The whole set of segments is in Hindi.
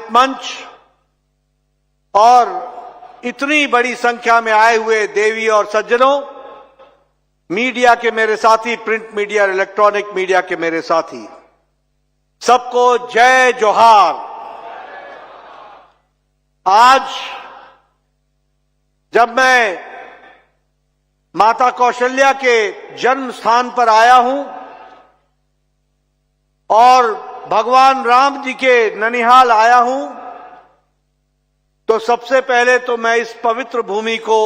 आमंत्रित मंच और इतनी बड़ी संख्या में आए हुए देवी और सज्जनों, मीडिया के मेरे साथी, प्रिंट मीडिया और इलेक्ट्रॉनिक मीडिया के मेरे साथी, सबको जय जोहार। आज जब मैं माता कौशल्या के जन्म स्थान पर आया हूं और भगवान राम जी के ननिहाल आया हूं, तो सबसे पहले तो मैं इस पवित्र भूमि को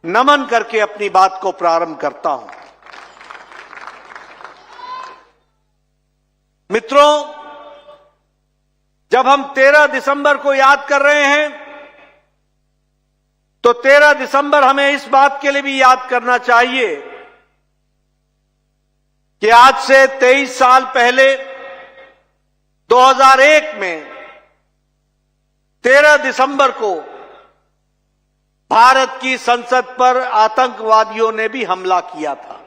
नमन करके अपनी बात को प्रारंभ करता हूं। मित्रों, जब हम 13 दिसंबर को याद कर रहे हैं, तो 13 दिसंबर हमें इस बात के लिए भी याद करना चाहिए कि आज से 23 साल पहले 2001 में 13 दिसंबर को भारत की संसद पर आतंकवादियों ने भी हमला किया था।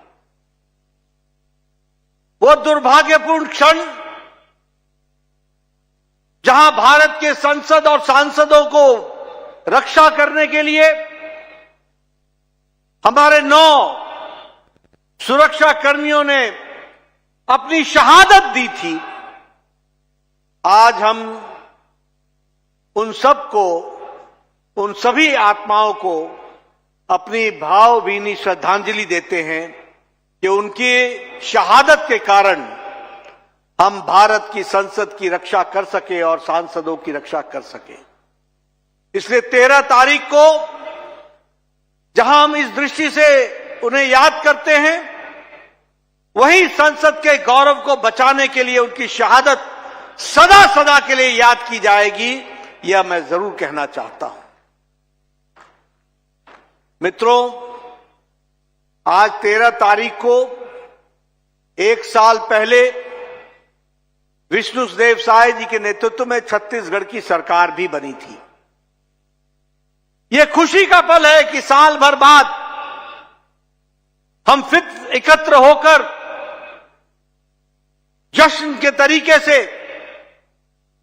वो दुर्भाग्यपूर्ण क्षण जहां भारत के संसद और सांसदों को रक्षा करने के लिए हमारे 9 सुरक्षा कर्मियों ने अपनी शहादत दी थी, आज हम उन सबको, उन सभी आत्माओं को अपनी भावभीनी श्रद्धांजलि देते हैं कि उनकी शहादत के कारण हम भारत की संसद की रक्षा कर सके और सांसदों की रक्षा कर सके। इसलिए 13 तारीख को जहां हम इस दृष्टि से उन्हें याद करते हैं, वही संसद के गौरव को बचाने के लिए उनकी शहादत सदा सदा के लिए याद की जाएगी, यह मैं जरूर कहना चाहता हूं। मित्रों, आज 13 तारीख को 1 साल पहले विष्णुदेव साय जी के नेतृत्व में छत्तीसगढ़ की सरकार भी बनी थी। यह खुशी का पल है कि साल भर बाद हम फिर एकत्र होकर जश्न के तरीके से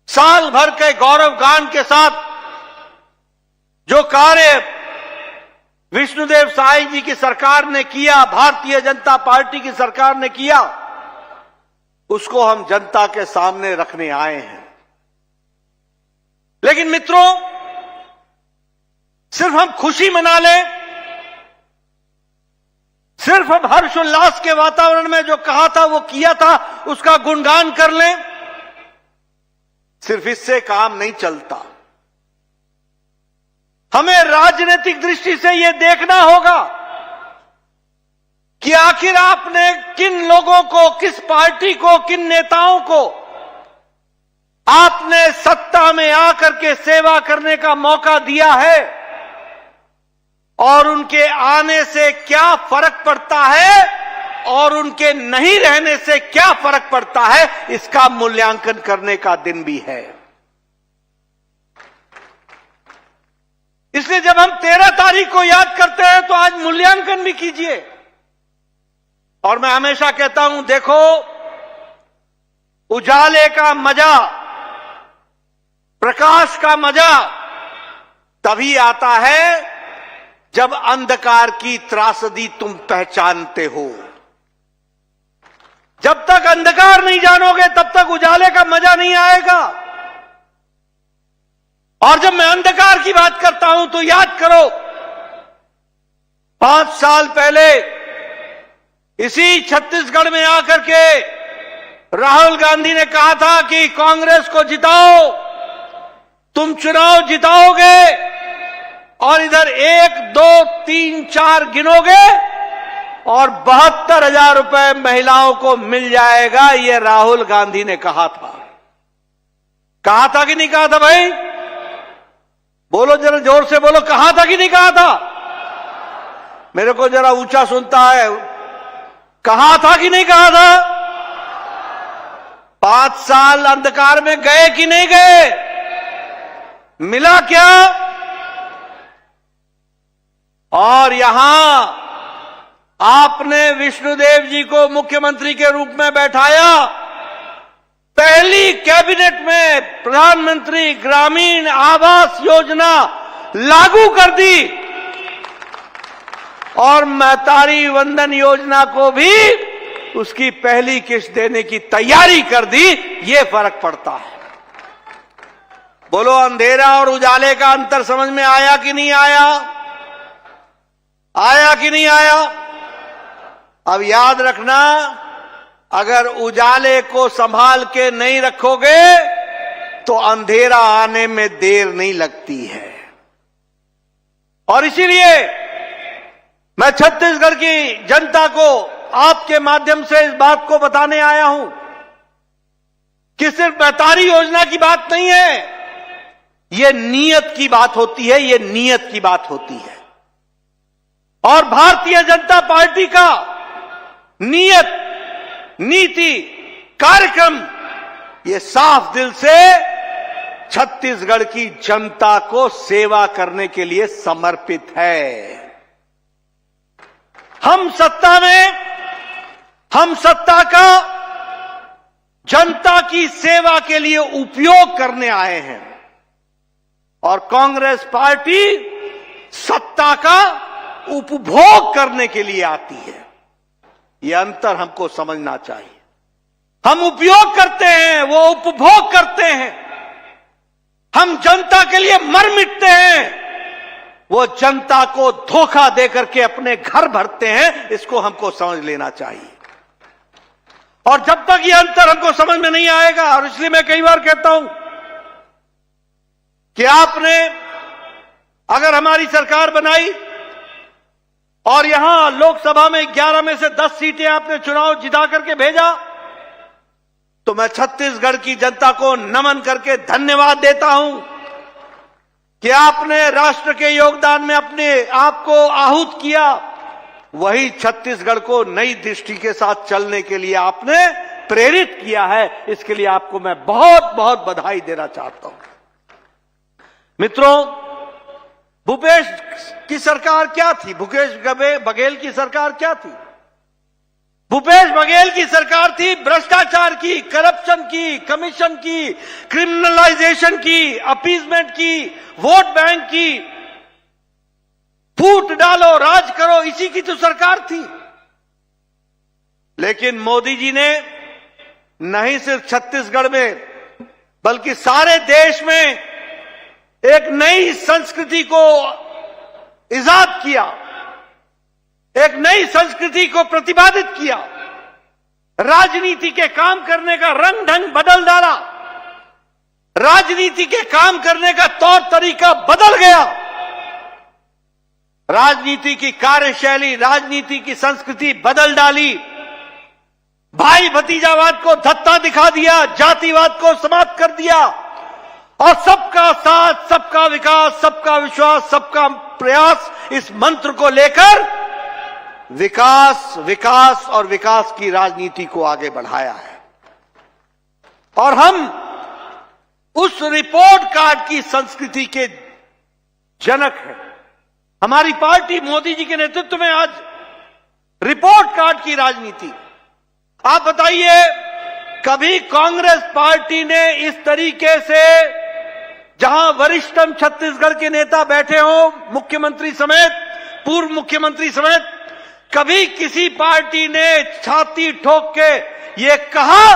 साल भर के गौरव गान के साथ जो कार्य विष्णुदेव साय जी की सरकार ने किया, भारतीय जनता पार्टी की सरकार ने किया, उसको हम जनता के सामने रखने आए हैं। लेकिन मित्रों, सिर्फ हम खुशी मना लें, सिर्फ हम हर्षोल्लास के वातावरण में जो कहा था वो किया था उसका गुणगान कर लें, सिर्फ इससे काम नहीं चलता। हमें राजनीतिक दृष्टि से यह देखना होगा कि आखिर आपने किन लोगों को, किस पार्टी को, किन नेताओं को आपने सत्ता में आकर के सेवा करने का मौका दिया है और उनके आने से क्या फर्क पड़ता है और उनके नहीं रहने से क्या फर्क पड़ता है, इसका मूल्यांकन करने का दिन भी है। इसलिए जब हम 13 तारीख को याद करते हैं तो आज मूल्यांकन भी कीजिए। और मैं हमेशा कहता हूं, देखो, उजाले का मजा, प्रकाश का मजा तभी आता है जब अंधकार की त्रासदी तुम पहचानते हो। जब तक अंधकार नहीं जानोगे तब तक उजाले का मजा नहीं आएगा। और जब मैं अंधकार की बात करता हूं तो याद करो, 5 साल पहले इसी छत्तीसगढ़ में आकर के राहुल गांधी ने कहा था कि कांग्रेस को जिताओ, तुम चुनाव जिताओगे और इधर 1, 2, 3, 4 गिनोगे और 72,000 रुपए महिलाओं को मिल जाएगा। यह राहुल गांधी ने कहा था। कहा था कि नहीं कहा था भाई? बोलो जरा, जोर से बोलो, कहा था कि नहीं कहा था? मेरे को जरा ऊंचा सुनता है। कहा था कि नहीं कहा था? 5 साल अंधकार में गए कि नहीं गए? मिला क्या? और यहां आपने विष्णुदेव जी को मुख्यमंत्री के रूप में बैठाया, पहली कैबिनेट में प्रधानमंत्री ग्रामीण आवास योजना लागू कर दी और महतारी वंदन योजना को भी उसकी पहली किस्त देने की तैयारी कर दी। ये फर्क पड़ता है। बोलो, अंधेरा और उजाले का अंतर समझ में आया कि नहीं आया? आया कि नहीं आया? अब याद रखना, अगर उजाले को संभाल के नहीं रखोगे तो अंधेरा आने में देर नहीं लगती है। और इसीलिए मैं छत्तीसगढ़ की जनता को आपके माध्यम से इस बात को बताने आया हूं कि सिर्फ महतारी योजना की बात नहीं है, यह नीयत की बात होती है, यह नीयत की बात होती है। और भारतीय जनता पार्टी का नीयत, नीति, कार्यक्रम ये साफ दिल से छत्तीसगढ़ की जनता को सेवा करने के लिए समर्पित है। हम सत्ता में, हम सत्ता का जनता की सेवा के लिए उपयोग करने आए हैं और कांग्रेस पार्टी सत्ता का उपभोग करने के लिए आती है। यह अंतर हमको समझना चाहिए। हम उपयोग करते हैं, वो उपभोग करते हैं। हम जनता के लिए मर मिटते हैं, वो जनता को धोखा देकर के अपने घर भरते हैं। इसको हमको समझ लेना चाहिए। और जब तक ये अंतर हमको समझ में नहीं आएगा, और इसलिए मैं कई बार कहता हूं कि आपने अगर हमारी सरकार बनाई और यहां लोकसभा में 11 में से 10 सीटें आपने चुनाव जिता करके भेजा, तो मैं छत्तीसगढ़ की जनता को नमन करके धन्यवाद देता हूं कि आपने राष्ट्र के योगदान में अपने आप को आहूत किया। वही छत्तीसगढ़ को नई दृष्टि के साथ चलने के लिए आपने प्रेरित किया है। इसके लिए आपको मैं बहुत बहुत बधाई देना चाहता हूं। मित्रों, भूपेश की सरकार क्या थी? भूपेश बघेल की सरकार क्या थी? भूपेश बघेल की सरकार थी भ्रष्टाचार की, करप्शन की, कमीशन की, क्रिमिनलाइजेशन की, अपीजमेंट की, वोट बैंक की, फूट डालो राज करो, इसी की तो सरकार थी। लेकिन मोदी जी ने नहीं सिर्फ छत्तीसगढ़ में बल्कि सारे देश में एक नई संस्कृति को इजाद किया, एक नई संस्कृति को प्रतिपादित किया। राजनीति के काम करने का रंग ढंग बदल डाला, राजनीति के काम करने का तौर तरीका बदल गया, राजनीति की कार्यशैली, राजनीति की संस्कृति बदल डाली। भाई भतीजावाद को धत्ता दिखा दिया, जातिवाद को समाप्त कर दिया और सबका साथ, सबका विकास, सबका विश्वास, सबका प्रयास, इस मंत्र को लेकर विकास, विकास और विकास की राजनीति को आगे बढ़ाया है। और हम उस रिपोर्ट कार्ड की संस्कृति के जनक हैं। हमारी पार्टी मोदी जी के नेतृत्व में आज रिपोर्ट कार्ड की राजनीति। आप बताइए, कभी कांग्रेस पार्टी ने इस तरीके से, जहां वरिष्ठतम छत्तीसगढ़ के नेता बैठे हों, मुख्यमंत्री समेत, पूर्व मुख्यमंत्री समेत, कभी किसी पार्टी ने छाती ठोक के ये कहा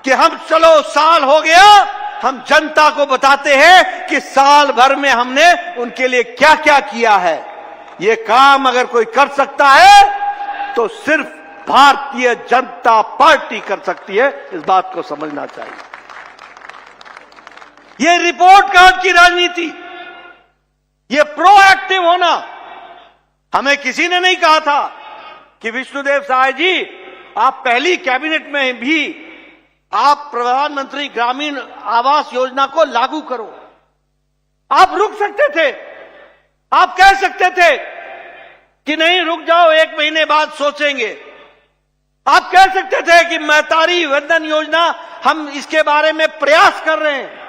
कि हम, चलो साल हो गया, हम जनता को बताते हैं कि साल भर में हमने उनके लिए क्या क्या किया है। ये काम अगर कोई कर सकता है तो सिर्फ भारतीय जनता पार्टी कर सकती है। इस बात को समझना चाहिए। ये रिपोर्ट कार्ड की राजनीति, ये प्रोएक्टिव होना, हमें किसी ने नहीं कहा था कि विष्णुदेव साय जी, आप पहली कैबिनेट में भी आप प्रधानमंत्री ग्रामीण आवास योजना को लागू करो। आप रुक सकते थे, आप कह सकते थे कि नहीं रुक जाओ, 1 महीने बाद सोचेंगे। आप कह सकते थे कि महतारी वंदन योजना, हम इसके बारे में प्रयास कर रहे हैं।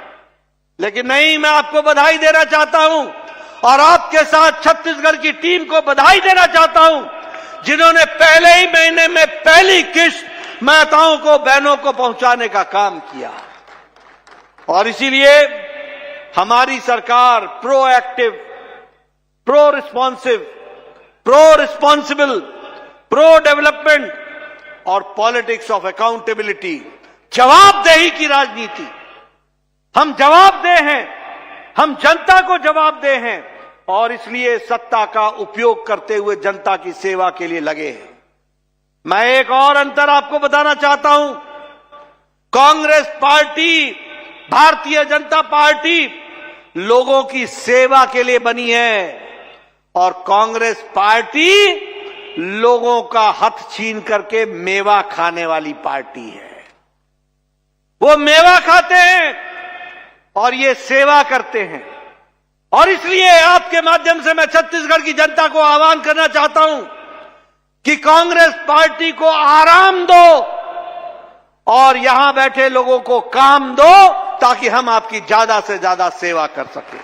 लेकिन नहीं, मैं आपको बधाई देना चाहता हूं और आपके साथ छत्तीसगढ़ की टीम को बधाई देना चाहता हूं, जिन्होंने पहले ही महीने में पहली किस्त माताओं को, बहनों को पहुंचाने का काम किया। और इसीलिए हमारी सरकार proactive, pro responsible, pro development और पॉलिटिक्स ऑफ अकाउंटेबिलिटी, जवाबदेही की राजनीति। हम जवाबदेह हैं, हम जनता को जवाबदेह हैं और इसलिए सत्ता का उपयोग करते हुए जनता की सेवा के लिए लगे हैं। मैं एक और अंतर आपको बताना चाहता हूं। कांग्रेस पार्टी, भारतीय जनता पार्टी लोगों की सेवा के लिए बनी है और कांग्रेस पार्टी लोगों का हथ छीन करके मेवा खाने वाली पार्टी है। वो मेवा खाते हैं और ये सेवा करते हैं। और इसलिए आपके माध्यम से मैं छत्तीसगढ़ की जनता को आह्वान करना चाहता हूं कि कांग्रेस पार्टी को आराम दो और यहां बैठे लोगों को काम दो ताकि हम आपकी ज्यादा से ज्यादा सेवा कर सकें।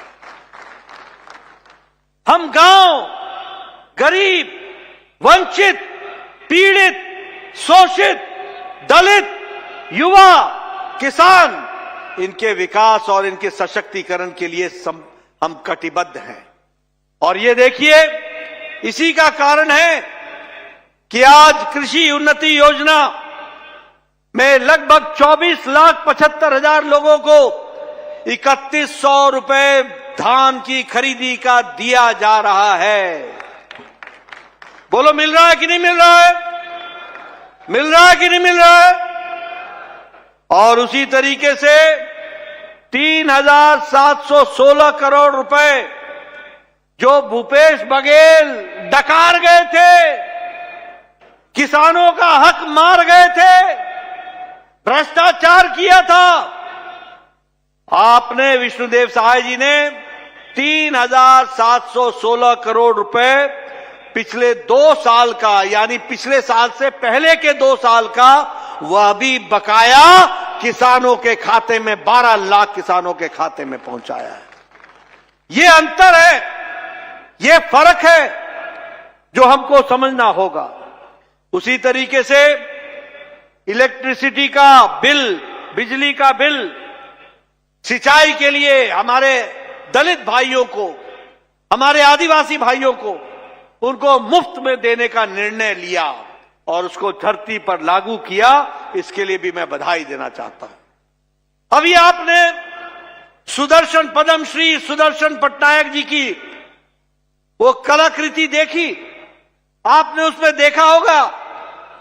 हम गांव, गरीब, वंचित, पीड़ित, शोषित, दलित, युवा, किसान, इनके विकास और इनके सशक्तिकरण के लिए हम कटिबद्ध हैं। और ये देखिए, इसी का कारण है कि आज कृषि उन्नति योजना में लगभग 24,75,000 लोगों को 3,100 रुपए धान की खरीदी का दिया जा रहा है। बोलो, मिल रहा है कि नहीं मिल रहा है? मिल रहा है कि नहीं मिल रहा है? और उसी तरीके से 3,716 करोड़ रुपए जो भूपेश बघेल डकार गए थे, किसानों का हक मार गए थे, भ्रष्टाचार किया था, आपने विष्णुदेव सहाय जी ने 3,716 करोड़ रुपए पिछले 2 साल का, यानी पिछले साल से पहले के 2 साल का, वह भी बकाया किसानों के खाते में 12 लाख किसानों के खाते में पहुंचाया है। ये अंतर है, ये फर्क है जो हमको समझना होगा। उसी तरीके से इलेक्ट्रिसिटी का बिल, बिजली का बिल, सिंचाई के लिए हमारे दलित भाइयों को, हमारे आदिवासी भाइयों को, उनको मुफ्त में देने का निर्णय लिया और उसको धरती पर लागू किया। इसके लिए भी मैं बधाई देना चाहता हूं। अभी आपने सुदर्शन, पद्मश्री सुदर्शन पटनायक जी की वो कलाकृति देखी, आपने उसमें देखा होगा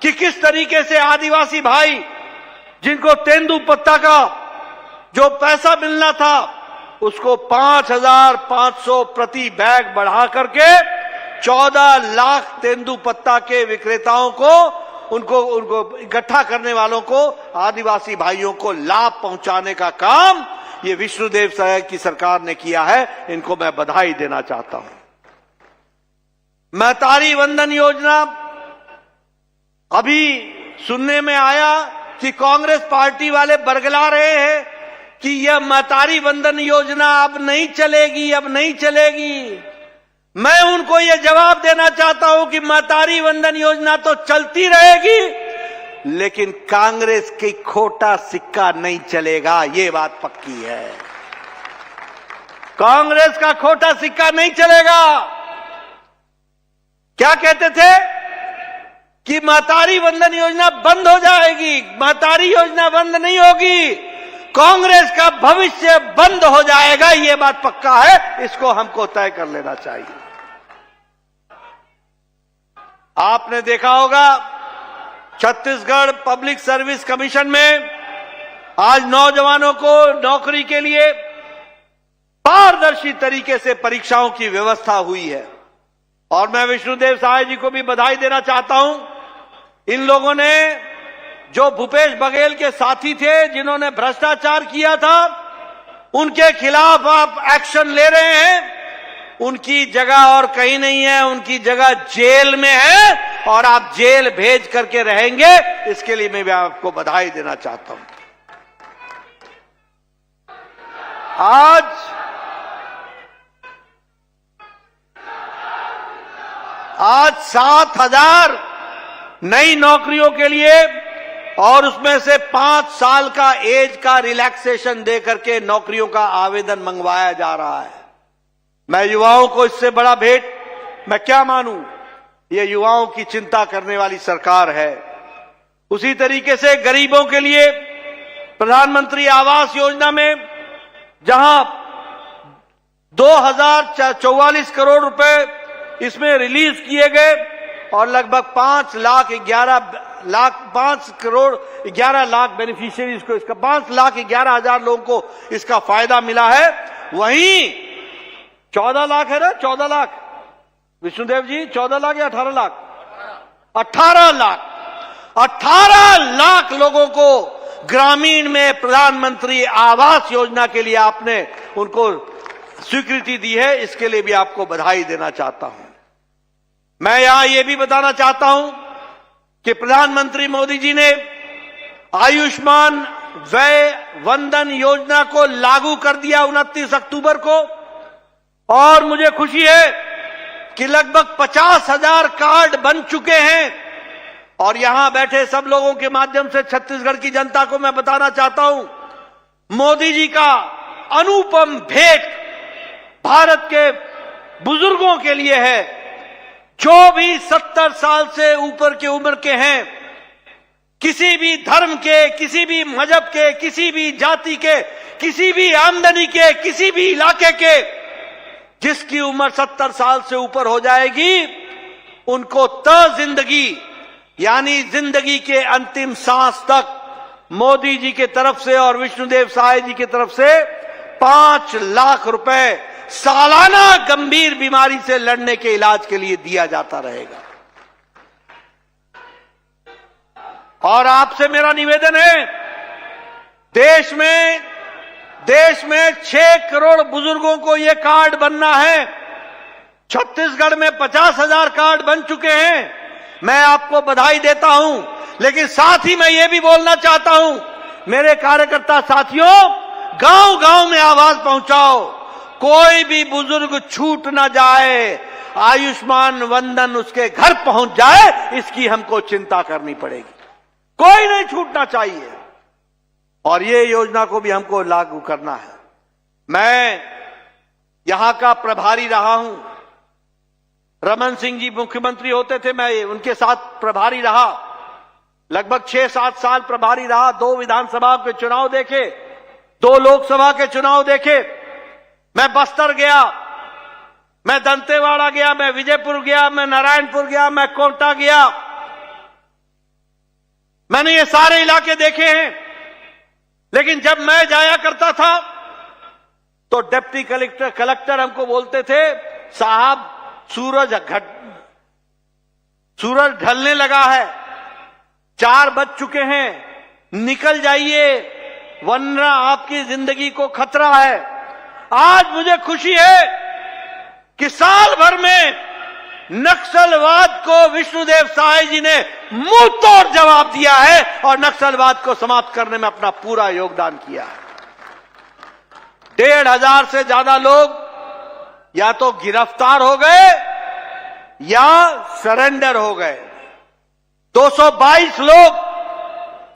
कि किस तरीके से आदिवासी भाई, जिनको तेंदुपत्ता का जो पैसा मिलना था उसको 5,500 प्रति बैग बढ़ा करके 14 लाख तेंदुपत्ता के विक्रेताओं को, उनको इकट्ठा करने वालों को, आदिवासी भाइयों को लाभ पहुंचाने का काम ये विष्णुदेव साय की सरकार ने किया है। इनको मैं बधाई देना चाहता हूं। महतारी वंदन योजना, अभी सुनने में आया कि कांग्रेस पार्टी वाले बरगला रहे हैं कि यह महतारी वंदन योजना अब नहीं चलेगी, अब नहीं चलेगी। मैं उनको यह जवाब देना चाहता हूं कि महतारी वंदन योजना तो चलती रहेगी, लेकिन कांग्रेस की खोटा सिक्का नहीं चलेगा, ये बात पक्की है। कांग्रेस का खोटा सिक्का नहीं चलेगा। क्या कहते थे कि महतारी वंदन योजना बंद हो जाएगी। महतारी योजना बंद नहीं होगी, कांग्रेस का भविष्य बंद हो जाएगा, ये बात पक्का है। इसको हमको तय कर लेना चाहिए। आपने देखा होगा छत्तीसगढ़ पब्लिक सर्विस कमीशन में आज नौजवानों को नौकरी के लिए पारदर्शी तरीके से परीक्षाओं की व्यवस्था हुई है और मैं विष्णुदेव सहाय जी को भी बधाई देना चाहता हूं। इन लोगों ने, जो भूपेश बघेल के साथी थे, जिन्होंने भ्रष्टाचार किया था, उनके खिलाफ आप एक्शन ले रहे हैं। उनकी जगह और कहीं नहीं है, उनकी जगह जेल में है और आप जेल भेज करके रहेंगे। इसके लिए मैं भी आपको बधाई देना चाहता हूं। आज 7,000 नई नौकरियों के लिए और उसमें से 5 साल का एज का रिलैक्सेशन दे करके नौकरियों का आवेदन मंगवाया जा रहा है। मैं युवाओं को इससे बड़ा भेंट मैं क्या मानूं। ये युवाओं की चिंता करने वाली सरकार है। उसी तरीके से गरीबों के लिए प्रधानमंत्री आवास योजना में जहां 2044 करोड़ रुपए इसमें रिलीज किए गए और लगभग 5 करोड़ 11 लाख बेनिफिशियरीज को इसका 5,11,000 लोगों को इसका फायदा मिला है। वहीं 14 लाख है ना, 14 लाख विष्णुदेव जी, 14 लाख या 18 लाख? 18 लाख लोगों को ग्रामीण में प्रधानमंत्री आवास योजना के लिए आपने उनको स्वीकृति दी है। इसके लिए भी आपको बधाई देना चाहता हूं। मैं यहां यह भी बताना चाहता हूं कि प्रधानमंत्री मोदी जी ने आयुष्मान व्यय वंदन योजना को लागू कर दिया 29 अक्टूबर को, और मुझे खुशी है कि लगभग 50,000 कार्ड बन चुके हैं। और यहां बैठे सब लोगों के माध्यम से छत्तीसगढ़ की जनता को मैं बताना चाहता हूं, मोदी जी का अनुपम भेंट भारत के बुजुर्गों के लिए है। जो भी 70 साल से ऊपर की उम्र के हैं, किसी भी धर्म के, किसी भी मजहब के, किसी भी जाति के, किसी भी आमदनी के, किसी भी इलाके के, जिसकी उम्र 70 साल से ऊपर हो जाएगी, उनको जिंदगी यानी जिंदगी के अंतिम सांस तक मोदी जी की तरफ से और विष्णुदेव साय जी की तरफ से 5 लाख रुपए सालाना गंभीर बीमारी से लड़ने के इलाज के लिए दिया जाता रहेगा। और आपसे मेरा निवेदन है, देश में 6 करोड़ बुजुर्गों को यह कार्ड बनना है। छत्तीसगढ़ में 50,000 कार्ड बन चुके हैं। मैं आपको बधाई देता हूं, लेकिन साथ ही मैं ये भी बोलना चाहता हूं, मेरे कार्यकर्ता साथियों, गांव-गांव में आवाज पहुंचाओ, कोई भी बुजुर्ग छूट ना जाए, आयुष्मान वंदन उसके घर पहुंच जाए, इसकी हमको चिंता करनी पड़ेगी। कोई नहीं छूटना चाहिए, और ये योजना को भी हमको लागू करना है। मैं यहां का प्रभारी रहा हूं। रमन सिंह जी मुख्यमंत्री होते थे, मैं उनके साथ प्रभारी रहा, लगभग 6-7 साल प्रभारी रहा। 2 विधानसभा के चुनाव देखे, 2 लोकसभा के चुनाव देखे। मैं बस्तर गया, मैं दंतेवाड़ा गया, मैं विजयपुर गया, मैं नारायणपुर गया, मैं कोंटा गया। मैंने ये सारे इलाके देखे हैं। लेकिन जब मैं जाया करता था तो डिप्टी कलेक्टर हमको बोलते थे, साहब सूरज ढलने लगा है, 4 बज चुके हैं, निकल जाइए वरना आपकी जिंदगी को खतरा है। आज मुझे खुशी है कि साल भर में नक्सलवाद को विष्णुदेव साय जी ने मुंह तोड़ जवाब दिया है और नक्सलवाद को समाप्त करने में अपना पूरा योगदान किया है। 1,500 से ज्यादा लोग या तो गिरफ्तार हो गए या सरेंडर हो गए। 222 लोग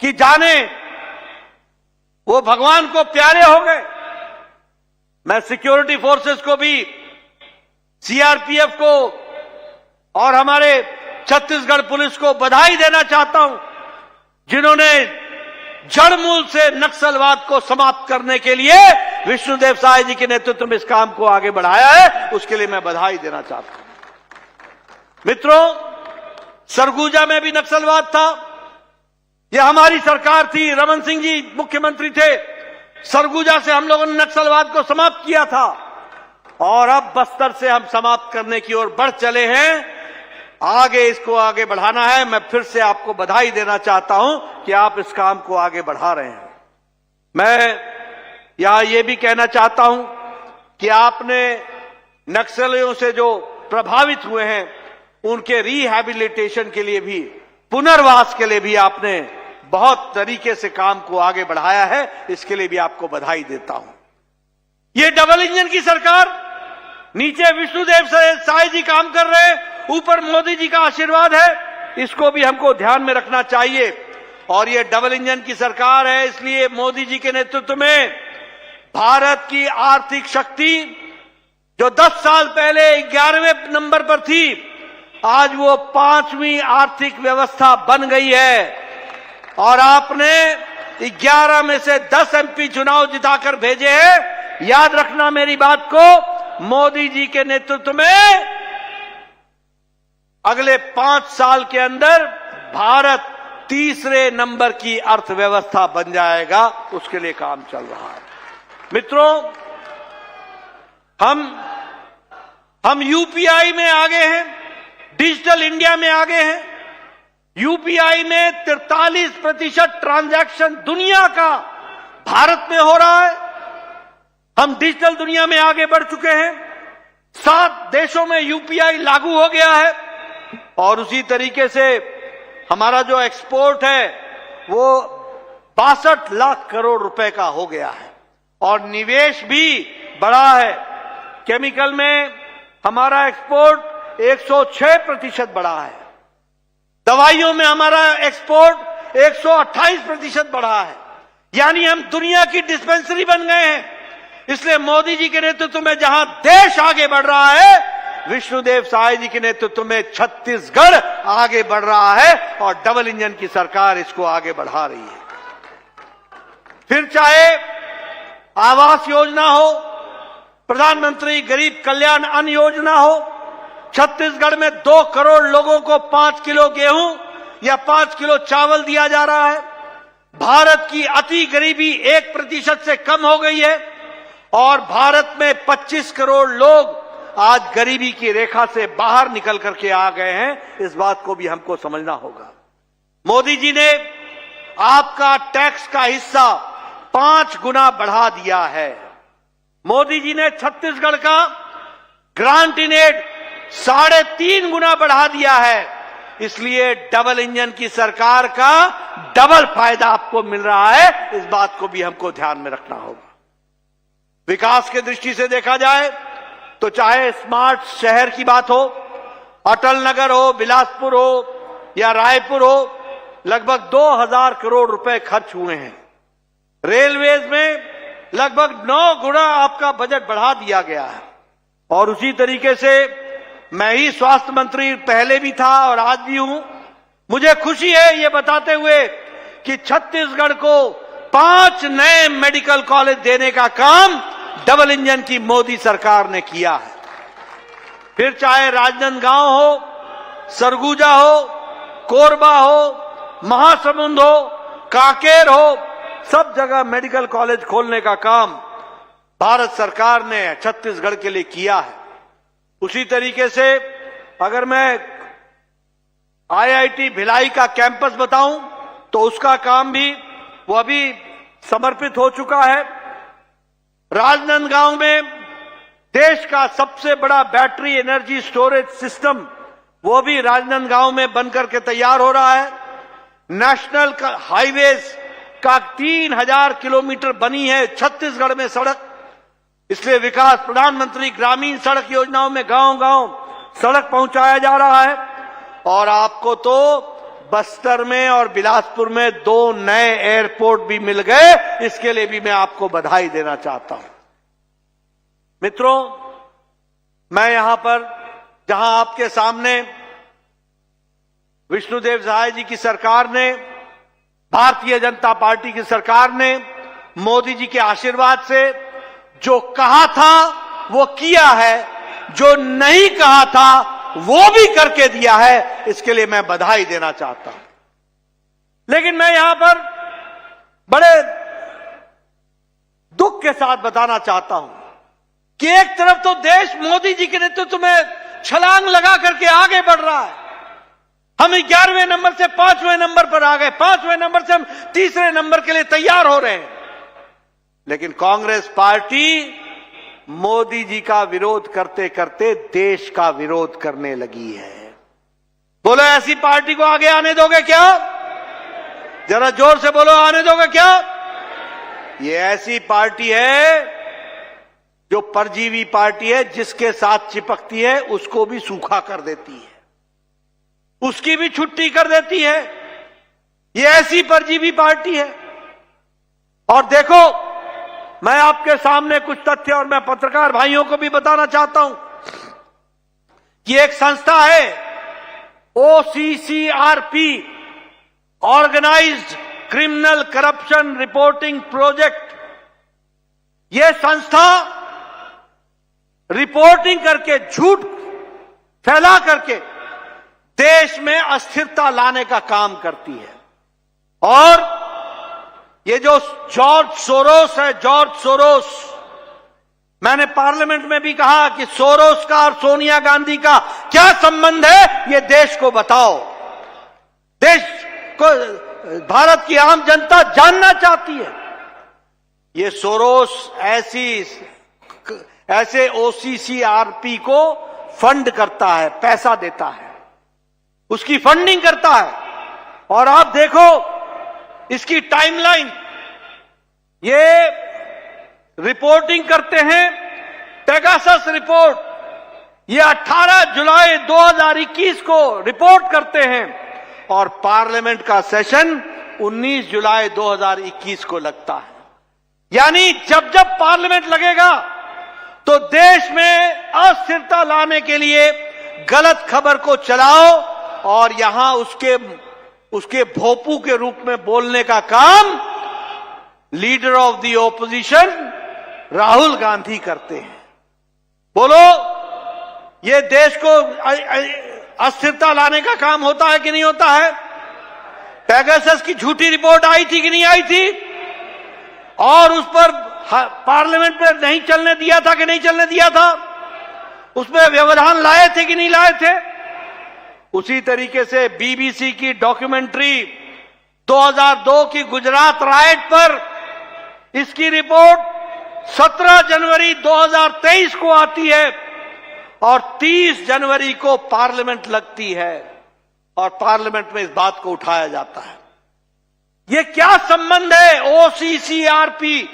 की जाने वो भगवान को प्यारे हो गए। मैं सिक्योरिटी फोर्सेस को भी, सीआरपीएफ को और हमारे छत्तीसगढ़ पुलिस को बधाई देना चाहता हूं, जिन्होंने जड़मूल से नक्सलवाद को समाप्त करने के लिए विष्णुदेव साय जी के नेतृत्व में इस काम को आगे बढ़ाया है। उसके लिए मैं बधाई देना चाहता हूं। मित्रों, सरगुजा में भी नक्सलवाद था, यह हमारी सरकार थी, रमन सिंह जी मुख्यमंत्री थे। सरगुजा से हम लोगों ने नक्सलवाद को समाप्त किया था और अब बस्तर से हम समाप्त करने की ओर बढ़ चले हैं। आगे इसको आगे बढ़ाना है। मैं फिर से आपको बधाई देना चाहता हूं कि आप इस काम को आगे बढ़ा रहे हैं। मैं यहां यह भी कहना चाहता हूं कि आपने नक्सलियों से जो प्रभावित हुए हैं उनके रिहैबिलिटेशन के लिए भी, पुनर्वास के लिए भी आपने बहुत तरीके से काम को आगे बढ़ाया है। इसके लिए भी आपको बधाई देता हूं। ये डबल इंजन की सरकार, नीचे विष्णुदेव साय जी काम कर रहे हैं, ऊपर मोदी जी का आशीर्वाद है। इसको भी हमको ध्यान में रखना चाहिए। और ये डबल इंजन की सरकार है, इसलिए मोदी जी के नेतृत्व में भारत की आर्थिक शक्ति जो 10 साल पहले 11वें नंबर पर थी, आज वो 5वीं आर्थिक व्यवस्था बन गई है। और आपने 11 में से 10 एमपी चुनाव जिताकर भेजे हैं। याद रखना मेरी बात को, मोदी जी के नेतृत्व में अगले 5 साल के अंदर भारत तीसरे नंबर की अर्थव्यवस्था बन जाएगा। उसके लिए काम चल रहा है। मित्रों, हम यूपीआई में आगे हैं, डिजिटल इंडिया में आगे हैं। यूपीआई में 43% ट्रांजैक्शन दुनिया का भारत में हो रहा है। हम डिजिटल दुनिया में आगे बढ़ चुके हैं। 7 देशों में यूपीआई लागू हो गया है। और उसी तरीके से हमारा जो एक्सपोर्ट है वो 62 लाख करोड़ रुपए का हो गया है। और निवेश भी बढ़ा है। केमिकल में हमारा एक्सपोर्ट 106% बढ़ा है। दवाइयों में हमारा एक्सपोर्ट 128% बढ़ा है। यानी हम दुनिया की डिस्पेंसरी बन गए हैं। इसलिए मोदी जी के नेतृत्व में जहां देश आगे बढ़ रहा है, विष्णुदेव साय जी के नेतृत्व में छत्तीसगढ़ आगे बढ़ रहा है और डबल इंजन की सरकार इसको आगे बढ़ा रही है। फिर चाहे आवास योजना हो, प्रधानमंत्री गरीब कल्याण अन्न योजना हो, छत्तीसगढ़ में 2 करोड़ लोगों को 5 किलो गेहूं या 5 किलो चावल दिया जा रहा है। भारत की अति गरीबी 1% से कम हो गई है और भारत में 25 करोड़ लोग आज गरीबी की रेखा से बाहर निकल करके आ गए हैं। इस बात को भी हमको समझना होगा। मोदी जी ने आपका टैक्स का हिस्सा 5 गुना बढ़ा दिया है। मोदी जी ने छत्तीसगढ़ का ग्रांट इन एड 3.5 गुना बढ़ा दिया है। इसलिए डबल इंजन की सरकार का डबल फायदा आपको मिल रहा है। इस बात को भी हमको ध्यान में रखना होगा। विकास की दृष्टि से देखा जाए तो चाहे स्मार्ट शहर की बात हो, अटल नगर हो, बिलासपुर हो या रायपुर हो, लगभग 2000 करोड़ रुपए खर्च हुए हैं। रेलवेज में लगभग 9 गुना आपका बजट बढ़ा दिया गया है। और उसी तरीके से मैं ही स्वास्थ्य मंत्री पहले भी था और आज भी हूं। मुझे खुशी है ये बताते हुए कि छत्तीसगढ़ को 5 नए मेडिकल कॉलेज देने का काम डबल इंजन की मोदी सरकार ने किया है। फिर चाहे राजनांदगांव हो, सरगुजा हो, कोरबा हो, महासमुंद हो, कांकेर हो, सब जगह मेडिकल कॉलेज खोलने का काम भारत सरकार ने छत्तीसगढ़ के लिए किया है। उसी तरीके से अगर मैं आईआईटी भिलाई का कैंपस बताऊं तो उसका काम भी वो अभी समर्पित हो चुका है। राजनांदगांव में देश का सबसे बड़ा बैटरी एनर्जी स्टोरेज सिस्टम वो भी राजनांदगांव में बनकर के तैयार हो रहा है। नेशनल हाईवेज का 3000 किलोमीटर बनी है छत्तीसगढ़ में सड़क। इसलिए विकास प्रधानमंत्री ग्रामीण सड़क योजनाओं में गांव-गांव सड़क पहुंचाया जा रहा है। और आपको तो बस्तर में और बिलासपुर में 2 नए एयरपोर्ट भी मिल गए। इसके लिए भी मैं आपको बधाई देना चाहता हूं। मित्रों, मैं यहां पर जहां आपके सामने विष्णुदेव साय जी की सरकार ने, भारतीय जनता पार्टी की सरकार ने मोदी जी के आशीर्वाद से जो कहा था वो किया है, जो नहीं कहा था वो भी करके दिया है। इसके लिए मैं बधाई देना चाहता हूं। लेकिन मैं यहां पर बड़े दुख के साथ बताना चाहता हूं कि एक तरफ तो देश मोदी जी के नेतृत्व में छलांग लगा करके आगे बढ़ रहा है। हम 11वें नंबर से 5वें नंबर पर आ गए, 5वें नंबर से हम तीसरे नंबर के लिए तैयार हो रहे हैं। लेकिन कांग्रेस पार्टी मोदी जी का विरोध करते करते देश का विरोध करने लगी है। बोलो, ऐसी पार्टी को आगे आने दोगे क्या? जरा जोर से बोलो, आने दोगे क्या? ये ऐसी पार्टी है जो परजीवी पार्टी है, जिसके साथ चिपकती है उसको भी सूखा कर देती है, उसकी भी छुट्टी कर देती है। ये ऐसी परजीवी पार्टी है। और देखो, मैं आपके सामने कुछ तथ्य और मैं पत्रकार भाइयों को भी बताना चाहता हूं कि एक संस्था है OCCRP, organized criminal corruption reporting project. यह संस्था रिपोर्टिंग करके, झूठ फैला करके देश में अस्थिरता लाने का काम करती है। और ये जो जॉर्ज सोरोस है, जॉर्ज सोरोस, मैंने पार्लियामेंट में भी कहा कि सोरोस का और सोनिया गांधी का क्या संबंध है, ये देश को बताओ। देश को, भारत की आम जनता जानना चाहती है। ये सोरोस ऐसे OCCRP को फंड करता है, पैसा देता है, उसकी फंडिंग करता है। और आप देखो इसकी टाइमलाइन, ये रिपोर्टिंग करते हैं, पेगासस रिपोर्ट, ये 18 जुलाई 2021 को रिपोर्ट करते हैं और पार्लियामेंट का सेशन 19 जुलाई 2021 को लगता है। यानी जब जब पार्लियामेंट लगेगा तो देश में अस्थिरता लाने के लिए गलत खबर को चलाओ और यहां उसके भोपू के रूप में बोलने का काम leader of the opposition Rahul Gandhi करते हैं। बोलो, ये देश को अस्थिरता लाने का काम होता है कि नहीं होता है? पेगासस की झूठी रिपोर्ट आई थी कि नहीं आई थी? और उस पर पार्लियामेंट में नहीं चलने दिया था कि नहीं चलने दिया था? उसमें व्यवधान लाए थे कि नहीं लाए थे? उसी तरीके से BBC की डॉक्यूमेंट्री 2002 की गुजरात राइट पर, इसकी रिपोर्ट 17 जनवरी 2023 को आती है और 30 जनवरी को पार्लियामेंट लगती है और पार्लियामेंट में इस बात को उठाया जाता है। ये क्या संबंध है OCCRP,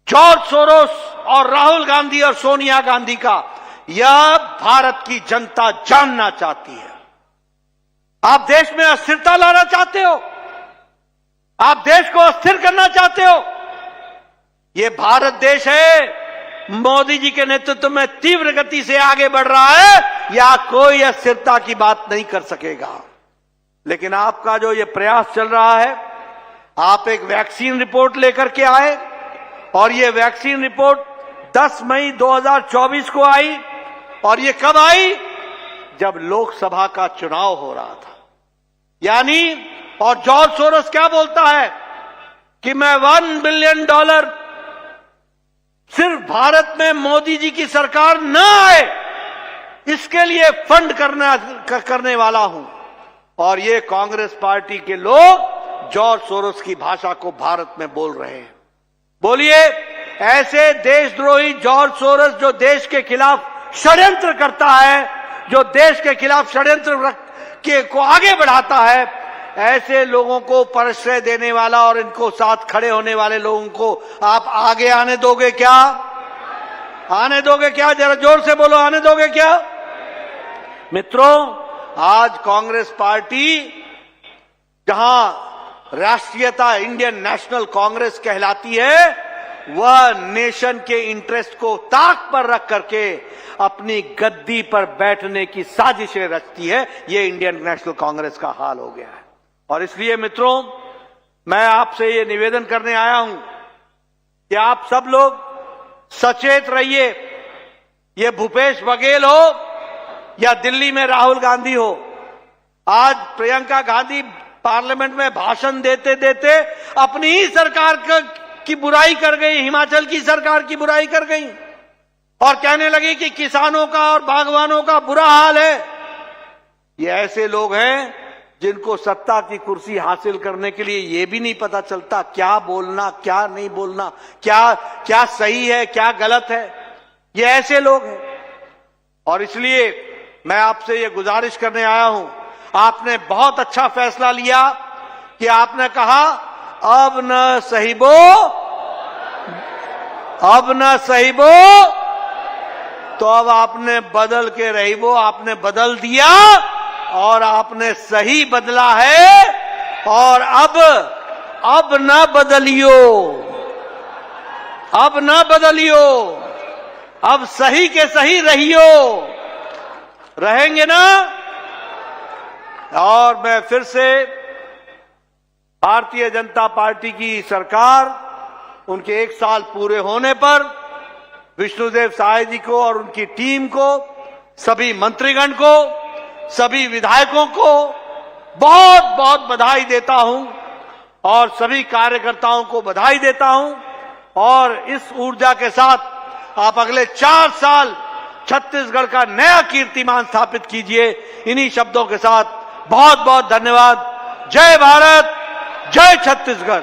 जॉर्ज सोरोस और राहुल गांधी और सोनिया गांधी का? यह भारत की जनता जानना चाहती है। आप देश में अस्थिरता लाना चाहते हो? आप देश को अस्थिर करना चाहते हो? ये भारत देश है, मोदी जी के नेतृत्व में तीव्र गति से आगे बढ़ रहा है, या कोई अस्थिरता की बात नहीं कर सकेगा। लेकिन आपका जो ये प्रयास चल रहा है, आप एक वैक्सीन रिपोर्ट लेकर के आए और ये वैक्सीन रिपोर्ट 10 मई 2024 को आई। और ये कब आई? जब लोकसभा का चुनाव हो रहा था। यानी, और जॉर्ज सोरोस क्या बोलता है कि मैं $1 बिलियन सिर्फ भारत में मोदी जी की सरकार न आए इसके लिए फंड करने वाला हूं। और ये कांग्रेस पार्टी के लोग जॉर्ज सोरोस की भाषा को भारत में बोल रहे हैं। बोलिए, ऐसे देशद्रोही जॉर्ज सोरोस जो देश के खिलाफ षड्यंत्र करता है, जो देश के खिलाफ षड्यंत्र को आगे बढ़ाता है, ऐसे लोगों को प्रश्रय देने वाला और इनको साथ खड़े होने वाले लोगों को आप आगे आने दोगे क्या? आने दोगे क्या? जरा जोर से बोलो, आने दोगे क्या? मित्रों, आज कांग्रेस पार्टी जहां राष्ट्रीयता इंडियन नेशनल कांग्रेस कहलाती है, वह नेशन के इंटरेस्ट को ताक पर रख करके अपनी गद्दी पर बैठने की साजिशें रचती है। ये इंडियन नेशनल कांग्रेस का हाल हो गया है। और इसलिए मित्रों, मैं आपसे ये निवेदन करने आया हूं कि आप सब लोग सचेत रहिए। ये भूपेश बघेल हो या दिल्ली में राहुल गांधी हो, आज प्रियंका गांधी पार्लियामेंट में भाषण देते देते अपनी ही सरकार की बुराई कर गई, हिमाचल की सरकार की बुराई कर गई और कहने लगी कि किसानों का और बागवानों का बुरा हाल है। ये ऐसे लोग हैं जिनको सत्ता की कुर्सी हासिल करने के लिए ये भी नहीं पता चलता क्या बोलना, क्या नहीं बोलना, क्या सही है, क्या गलत है। ये ऐसे लोग हैं। और इसलिए मैं आपसे ये गुजारिश करने आया हूं, आपने बहुत अच्छा फैसला लिया कि आपने कहा अब न सहिबो, अब न सहिबो, तो अब आपने बदल के रहिबो, आपने बदल दिया और आपने सही बदला है और अब ना बदलियो, अब ना बदलियो, अब सही के सही रहियो, रहेंगे ना। और मैं फिर से भारतीय जनता पार्टी की सरकार, उनके 1 साल पूरे होने पर विष्णुदेव साय जी को और उनकी टीम को, सभी मंत्रीगण को, सभी विधायकों को बहुत बहुत बधाई देता हूं और सभी कार्यकर्ताओं को बधाई देता हूं। और इस ऊर्जा के साथ आप अगले 4 साल छत्तीसगढ़ का नया कीर्तिमान स्थापित कीजिए। इन्हीं शब्दों के साथ बहुत बहुत धन्यवाद। जय भारत, जय छत्तीसगढ़।